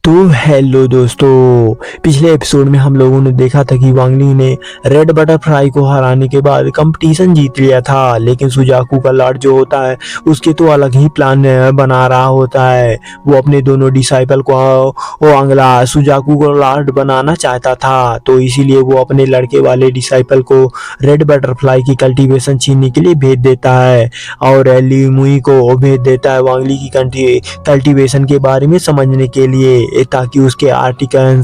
तो हेलो दोस्तों, पिछले एपिसोड में हम लोगों ने देखा था कि वांग ली ने रेड बटरफ्लाई को हराने के बाद कंपटीशन जीत लिया था। लेकिन सुजाकू का लॉर्ड जो होता है उसके तो अलग ही प्लान बना रहा होता है। वो अपने दोनों डिसाइपल को वो अगला सुजाकू को लॉर्ड बनाना चाहता था, तो इसीलिए वो अपने लड़के वाले डिसाइपल को रेड बटरफ्लाई की कल्टीवेशन छीनने के लिए भेज देता है और ली मुई को भेज देता है वांग ली की कल्टीवेशन के बारे में समझने के लिए, ताकि उसके आर्टिकल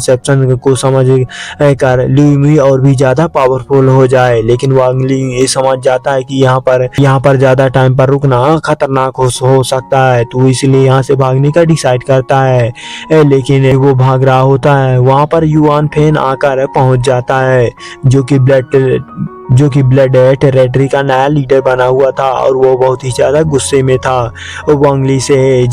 को समझ कर ली मुई और भी ज्यादा पावरफुल हो जाए। लेकिन वांग ली ये समझ जाता है कि यहाँ पर ज्यादा टाइम पर रुकना खतरनाक हो सकता है, तो इसलिए यहाँ से भागने का डिसाइड करता है। लेकिन वो भाग रहा होता है, वहाँ पर युआन फेन आकर पहुंच जाता है जो कि ब्लड टेरिटरी का नया लीडर बना हुआ था और वो बहुत ही ज्यादा गुस्से में था वांग ली से।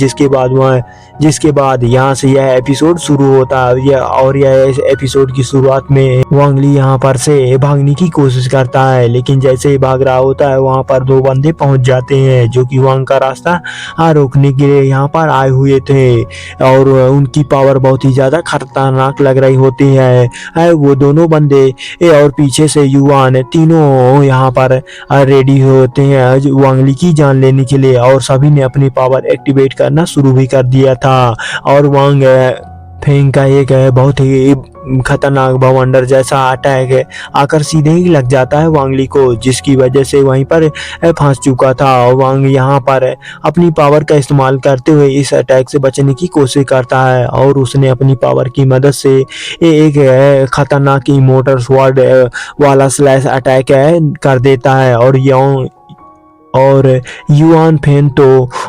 जिसके बाद यहाँ से यह एपिसोड शुरू होता है और यह एपिसोड की शुरुआत में वांग ली यहाँ पर से भागने की कोशिश करता है। लेकिन जैसे ही भाग रहा होता है वहाँ पर दो बंदे पहुंच जाते हैं जो कि वांग का रास्ता रोकने के लिए यहाँ पर आए हुए थे और उनकी पावर बहुत ही ज्यादा खतरनाक लग रही होती है। वो दोनों बंदे और पीछे से युआन तीनों यहाँ पर रेडी होते हैं वांग ली की जान लेने के लिए, और सभी ने अपनी पावर एक्टिवेट करना शुरू भी कर दिया था। और वांग फेंग का एक बहुत ही खतरनाक बवंडर जैसा अटैक आकर सीधे ही लग जाता है वांग ली को, जिसकी वजह से वहीं पर फंस चुका था। और वांग यहाँ पर अपनी पावर का इस्तेमाल करते हुए इस अटैक से बचने की कोशिश करता है और उसने अपनी पावर की मदद से एक खतरनाक इमोर्टल स्वॉर्ड वाला स्लैश अटैक कर देता है और युआन फेन तो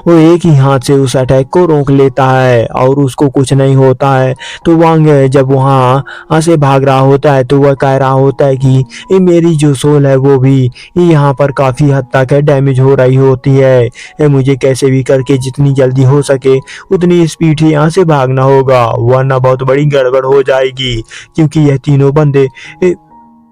वो एक ही हाथ से उस अटैक को रोक लेता है और उसको कुछ नहीं होता है। तो वांग जब वहाँ से भाग रहा होता है तो वह कह रहा होता है कि मेरी जो सोल है वो भी यहाँ पर काफ़ी हद तक डैमेज हो रही होती है। मुझे कैसे भी करके जितनी जल्दी हो सके उतनी स्पीड ही यहाँ से भागना होगा, वरना बहुत बड़ी गड़बड़ हो जाएगी, क्योंकि यह तीनों बंदे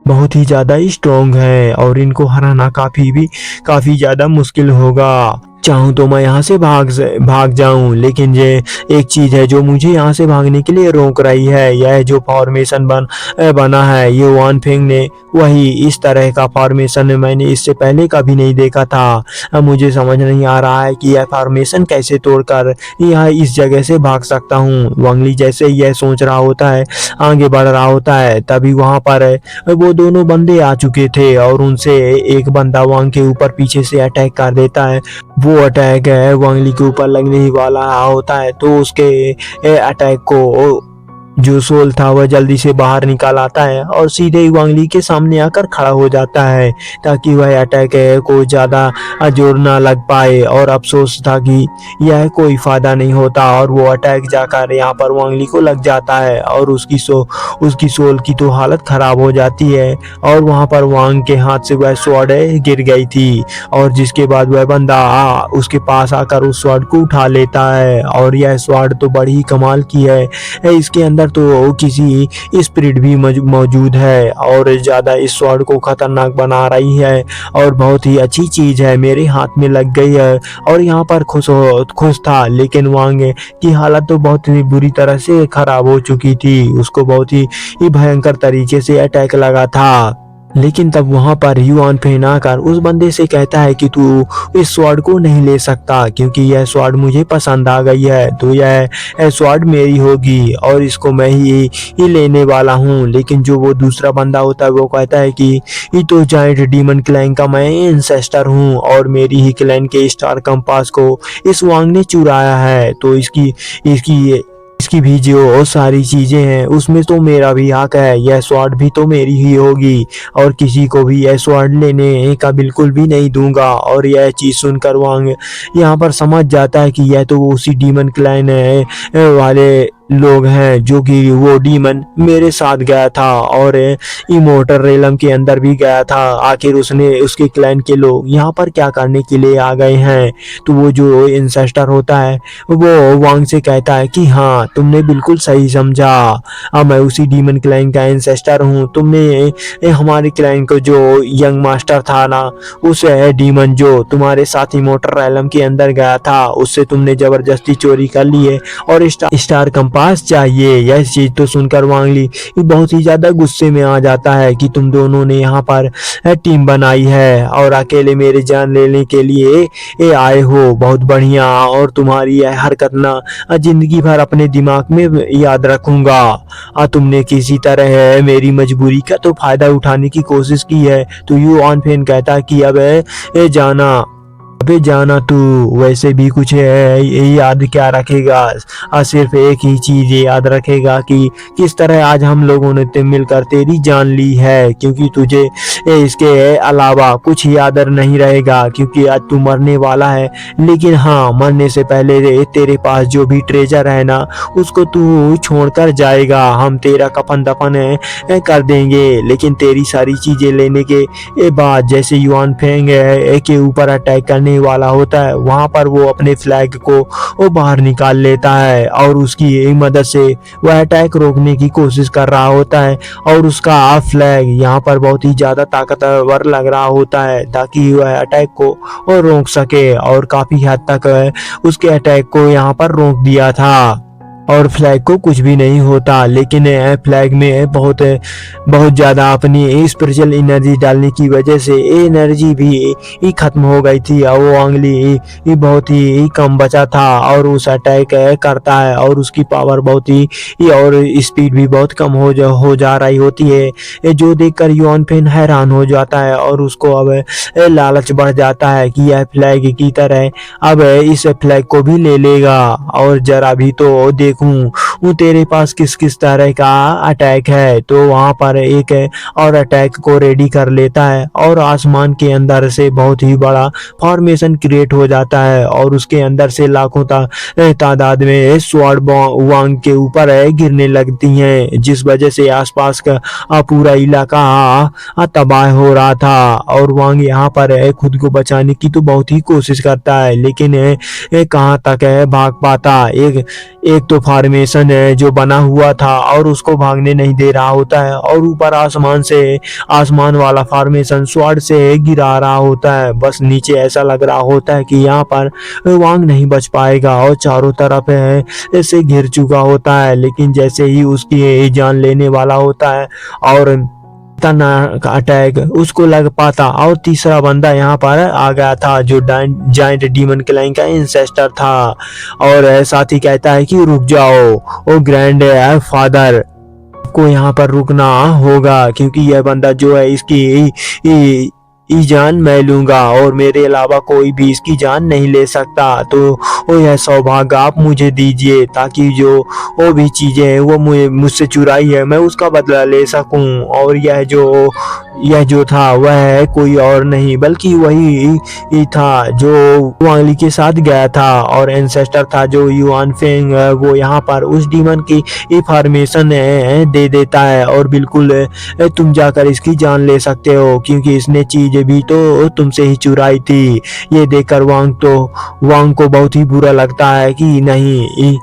बहुत ही ज्यादा स्ट्रॉन्ग है और इनको हराना काफी ज्यादा मुश्किल होगा। चाहूँ तो मैं यहाँ से भाग जाऊं, लेकिन ये एक चीज है जो मुझे यहाँ से भागने के लिए रोक रही है। यह जो फॉर्मेशन बना है ये वान फेंग ने वही इस तरह का फॉर्मेशन मैंने इससे पहले कभी नहीं देखा था। मुझे समझ नहीं आ रहा है कि यह फॉर्मेशन कैसे तोड़कर यह इस जगह से भाग सकता हूँ। वांग ली जैसे यह सोच रहा होता है आगे बढ़ रहा होता है, तभी वहाँ पर वो दोनों बंदे आ चुके थे और उनसे एक बंदा वांग के ऊपर पीछे से अटैक कर देता है। वो अटैक वांग ली के ऊपर लगने ही वाला होता है, तो उसके अटैक को जो सोल था वह जल्दी से बाहर निकाल आता है और सीधे ही वांग ली के सामने आकर खड़ा हो जाता है, ताकि वह अटैक को ज्यादा जोर ना लग पाए। और अफसोस था कि यह कोई फायदा नहीं होता और वो अटैक जाकर यहाँ पर वांग ली को लग जाता है और उसकी सोल की तो हालत खराब हो जाती है और वहाँ पर वांग के हाथ से वह स्वॉर्ड गिर गई थी। और जिसके बाद वह बंदा उसके पास आकर उस स्वॉर्ड को उठा लेता है और यह स्वॉर्ड तो बड़ी ही कमाल की है। इसके अंदर तो किसी स्पिरिट भी मौजूद है और ज्यादा इस स्वॉर्ड को खतरनाक बना रही है और बहुत ही अच्छी चीज है, मेरे हाथ में लग गई है। और यहाँ पर खुश था, लेकिन वांग की हालत तो बहुत ही बुरी तरह से खराब हो चुकी थी, उसको बहुत ही भयंकर तरीके से अटैक लगा था। लेकिन तब वहां पर युआन फेन आकर उस बंदे से कहता है कि तू इस स्वॉर्ड को नहीं ले सकता, क्योंकि यह स्वॉर्ड मुझे पसंद आ गई है, तो यह स्वॉर्ड मेरी होगी और इसको मैं ही लेने वाला हूँ। लेकिन जो वो दूसरा बंदा होता है वो कहता है कि ये तो जायंट डीमन क्लैन का मैं एंसेस्टर हूँ और मेरी ही क्लैन के स्टार कंपास को इस वांग ने चुराया है, तो इसकी भी जो सारी चीजें हैं उसमें तो मेरा भी हक है, यह स्वॉर्ड भी तो मेरी ही होगी और किसी को भी यह स्वॉर्ड लेने का बिल्कुल भी नहीं दूंगा। और यह चीज सुनकर वांग यहाँ पर समझ जाता है कि यह तो उसी डीमन क्लैन वाले लोग हैं जो कि वो डीमन मेरे साथ गया था और इमोर्टल रेलम के अंदर भी गया था। आखिर उसके क्लैन के लोग यहाँ पर क्या करने के लिए आ गए हैं। तो वो जो इंसेस्टर होता है वो वांग से कहता है कि हाँ तुमने बिल्कुल सही समझा, मैं उसी डीमन क्लैन का इंसेस्टर हूँ। तुमने हमारे क्लैन को जो यंग मास्टर था ना, उस डीमन जो तुम्हारे साथ इमोर्टल रेलम के अंदर गया था उससे तुमने जबरदस्ती चोरी कर ली है और स्टार कंपास पास चाहिए। यह चीज तो सुनकर वांग ली बहुत ही ज्यादा गुस्से में आ जाता है कि तुम दोनों ने यहाँ पर टीम बनाई है और अकेले मेरे जान लेने के लिए ये आए हो। बहुत बढ़िया, और तुम्हारी यह हरकत ना जिंदगी भर अपने दिमाग में याद रखूंगा। तुमने किसी तरह मेरी मजबूरी का तो फायदा उठाने की कोशिश की है। तो यू ऑन फेन कहता कि अब जाना, अबे जाना तू, वैसे भी कुछ है ये याद क्या रखेगा, सिर्फ एक ही चीज याद रखेगा कि किस तरह आज हम लोगों ने मिलकर तेरी जान ली है, क्योंकि तुझे इसके अलावा कुछ याद नहीं रहेगा, क्योंकि आज तू मरने वाला है। लेकिन हाँ, मरने से पहले तेरे पास जो भी ट्रेजर है ना, उसको तू छोड़कर जाएगा। हम तेरा कफन दफन कर देंगे, लेकिन तेरी सारी चीजें लेने के बाद जैसे युआन फेंग के ऊपर अटैक करने वाला होता है, वहां पर वो अपने फ्लैग को वो बाहर निकाल लेता है और उसकी मदद से वह अटैक रोकने की कोशिश कर रहा होता है। और उसका फ्लैग यहाँ पर बहुत ही ज्यादा ताकतवर लग रहा होता है ताकि वह अटैक को रोक सके, और काफी हद तक उसके अटैक को यहाँ पर रोक दिया था और फ्लैग को कुछ भी नहीं होता। लेकिन फ्लैग में बहुत ज्यादा अपनी स्पिरिचुअल एनर्जी डालने की वजह से एनर्जी भी खत्म हो गई थी और वो अंगली बहुत ही कम बचा था और उस अटैक करता है और उसकी पावर बहुत ही और स्पीड भी बहुत कम हो जा रही होती है, जो देखकर युआन फेन हैरान हो जाता है और उसको अब लालच बढ़ जाता है कि यह फ्लैग की तरह अब इस फ्लैग को भी ले लेगा और जरा भी तो देखूं वो तेरे पास किस किस तरह का अटैक है। तो वहां पर एक और अटैक को रेडी कर लेता है और आसमान के अंदर से बहुत ही बड़ा फॉर्मेशन क्रिएट हो जाता है और उसके अंदर से लाखों तादाद में स्वॉर्ड वांग के ऊपर गिरने लगती हैं, जिस वजह से आसपास का पूरा इलाका तबाह हो रहा था। और वांग यहाँ पर खुद को बचाने की तो बहुत ही कोशिश करता है, लेकिन कहाँ तक भाग पाता। एक तो फॉर्मेशन है जो बना हुआ था और उसको भागने नहीं दे रहा होता है, और ऊपर आसमान वाला फॉर्मेशन स्वॉर्ड से गिरा रहा होता है। बस नीचे ऐसा लग रहा होता है कि यहाँ पर वांग नहीं बच पाएगा और चारों तरफ ऐसे घिर चुका होता है। लेकिन जैसे ही उसकी जान लेने वाला होता है और तना का अटैक उसको लग पाता और तीसरा बंदा यहाँ पर आ गया था जो जाइंट डीमन क्लाइंग का इंसेस्टर था और साथ ही कहता है कि रुक जाओ ओ ग्रैंड फादर, को यहाँ पर रुकना होगा क्योंकि यह बंदा जो है इसकी जान मैं लूंगा और मेरे अलावा कोई भी इसकी जान नहीं ले सकता। तो यह सौभाग्य आप मुझे दीजिए ताकि जो वो भी चीजें हैं वो मुझसे चुराई है मैं उसका बदला ले सकूं। और यह जो था वह कोई और नहीं बल्कि वही था जो वांगली के साथ गया था और एंसेस्टर था जो युआन फेंग। वो यहाँ पर उस डीमन की इंफॉर्मेशन दे देता है और बिल्कुल तुम जाकर इसकी जान ले सकते हो क्योंकि इसने चीज भी तो तुमसे ही चुराई थी। ये देखकर वांग को बहुत ही बुरा लगता है कि नहीं,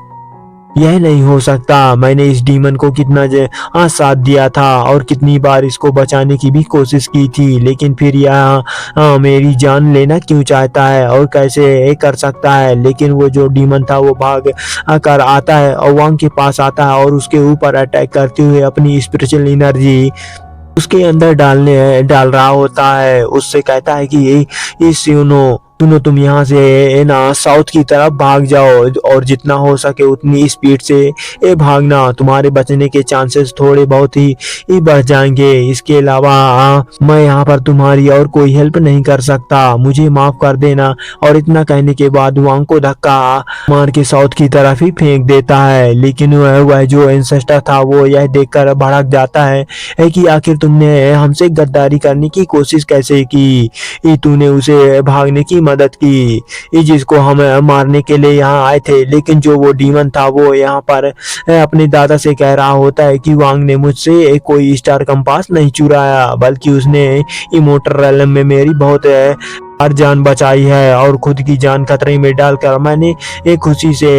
यह नहीं हो सकता। मैंने इस डीमन को कितना साथ दिया था और कितनी बार इसको बचाने की भी कोशिश की थी, लेकिन फिर यह मेरी जान लेना क्यों चाहता है और कैसे कर सकता है। लेकिन वो जो डीमन था वो भाग कर आता है और वांग के पास आता है और उसके ऊपर अटैक करते हुए अपनी स्पिरिचुअल एनर्जी उसके अंदर डाल रहा होता है। उससे कहता है कि सुनो तुम यहाँ से ना साउथ की तरफ भाग जाओ और जितना हो सके उतनी स्पीड से भागना, तुम्हारे बचने के चांसेस थोड़े बहुत ही बढ़ जाएंगे। इसके अलावा मैं यहाँ पर तुम्हारी और कोई हेल्प नहीं कर सकता, मुझे माफ कर देना। और इतना कहने के बाद वांग को धक्का मार के साउथ की तरफ ही फेंक देता है। लेकिन वह जो एंसेस्टर था वो यह देखकर भड़क जाता है कि आखिर तुमने हमसे गद्दारी करने की कोशिश कैसे की, तूने उसे भागने की मदद की जिसको हम मारने के लिए यहाँ आए थे। लेकिन जो वो डीमन था वो यहाँ पर अपने दादा से कह रहा होता है कि वांग ने मुझसे कोई स्टार कंपास नहीं चुराया बल्कि उसने इमोर्टल रेलम में मेरी बहुत हर जान बचाई है और खुद की जान खतरे में डालकर मैंने एक खुशी से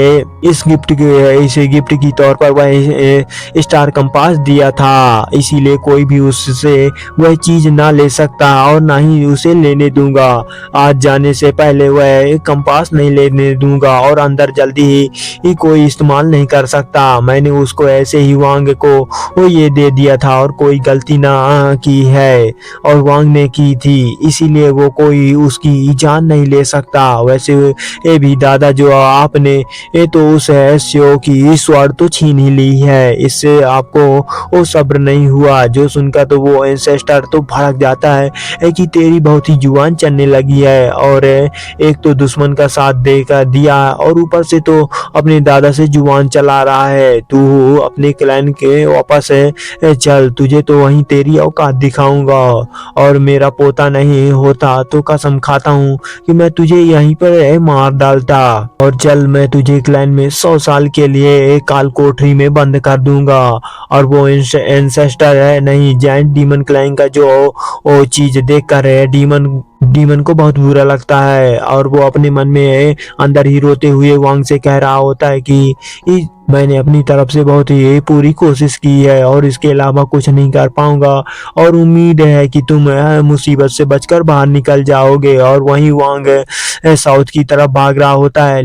इसे गिफ्ट की तौर पर वह स्टार कंपास दिया था। इसीलिए कोई भी उससे वह चीज ना ले सकता और ना ही उसे लेने दूंगा। आज जाने से पहले वह एक कंपास नहीं लेने दूंगा और अंदर जल्दी ही कोई इस्तेमाल नहीं कर सकता। मैंने उसको ऐसे ही वांग को वो ये दे दिया था और कोई गलती ना की है और वांग ने की थी, इसीलिए वो कोई उसकी जान नहीं ले सकता। वैसे ये भी दादा जो आपने ये तो उस शो की स्वाद तो छीन ही ली है, इससे आपको वो सब्र नहीं हुआ। जो सुनकर तो वो एंसेस्टर तो भड़क जाता है कि तेरी बहुत ही जुबान चलने लगी है और एक तो दुश्मन का साथ देकर दिया और ऊपर से तो अपने दादा से जुबान चला रहा है। तू अपने क्लैन के वापस चल, तुझे तो वहीं तेरी औकात दिखाऊंगा और मेरा पोता नहीं होता तो कसम खाता हूँ कि मैं तुझे यहीं पर मार डालता और चल मैं तुझे क्लैन में 100 साल के लिए एक काल कोठरी में बंद कर दूंगा। और वो एंसेस्टर है नहीं, जायंट डीमन क्लैन का जो वो चीज देख कर है डीमन को बहुत बुरा लगता है और वो अपने मन में अंदर ही रोते हुए वांग से कह रहा होता है कि मैंने अपनी तरफ से बहुत ही पूरी कोशिश की है और इसके अलावा कुछ नहीं कर पाऊंगा और उम्मीद है कि तुम मुसीबत से बचकर बाहर निकल जाओगे। और वहीं वांग साउथ की तरफ भाग रहा होता है।